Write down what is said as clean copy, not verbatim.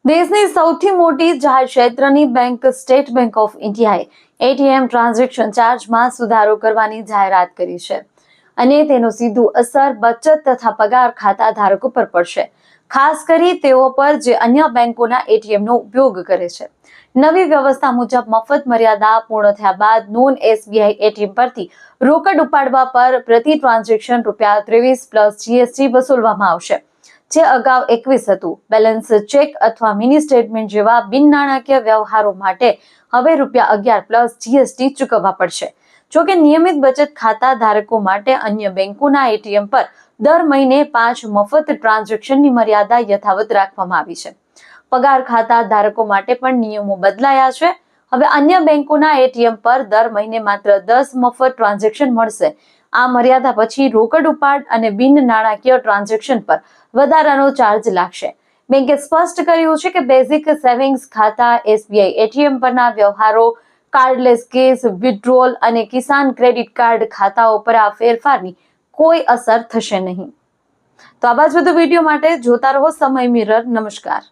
દેશની સૌથી મોટી જાહેર ક્ષેત્રની બેંક સ્ટેટ બેંક ઓફ ઇન્ડિયાએ એટીએમ ટ્રાન્ઝેક્શન ચાર્જમાં સુધારો કરવાની જાહેરાત કરી છે અને તેનો સીધું અસર બચત તથા પગાર ખાતા ધારકો પર પડશે, ખાસ કરી તેઓ પર જે અન્ય બેંકોના એટીએમનો ઉપયોગ કરે છે. નવી વ્યવસ્થા મુજબ મફત મર્યાદા પૂર્ણ થયા બાદ નોન એસબીઆઈ એટીએમ પરથી રોકડ ઉપાડવા પર પ્રતિ ટ્રાન્ઝેક્શન ₹23 પ્લસ જીએસટી વસૂલવામાં આવશે, જે અગાઉ 21 હતું. બેલેન્સ ચેક અથવા મિની સ્ટેટમેન્ટ જેવા બિન નાણાકીય વ્યવહારો માટે હવે ₹11 પ્લસ જીએસટી ચૂકવવા પડશે. જોકે નિયમિત બચત ખાતા ધારકો માટે અન્ય બેંકોના એટીએમ પર દર મહિને 5 મફત ટ્રાન્ઝેક્શનની મર્યાદા યથાવત રાખવામાં આવી છે. પગાર ખાતા ધારકો માટે પણ નિયમો બદલાયા છે. હવે અન્ય બેંકોના એટીએમ પર દર મહિને માત્ર 10 મફત ટ્રાન્ઝેક્શન મળશે. આ મર્યાદા પછી રોકડ ઉપાડ અને બિન નાણાકીય ટ્રાન્ઝેક્શન પર વધારાનો ચાર્જ લાગશે. બેંકે સ્પષ્ટ કર્યું છે કે બેઝિક સેવિંગ્સ ખાતા, એસબીઆઈ એટીએમ પરના વ્યવહારો, કાર્ડલેસ કેશ વિથડ્રોલ અને કિસાન ક્રેડિટ કાર્ડ ખાતાઓ પર આ ફેરફારની કોઈ અસર થશે નહીં. તો આવા જ વધુ વિડીયો માટે જોતા રહો સમય મિરર. નમસ્કાર.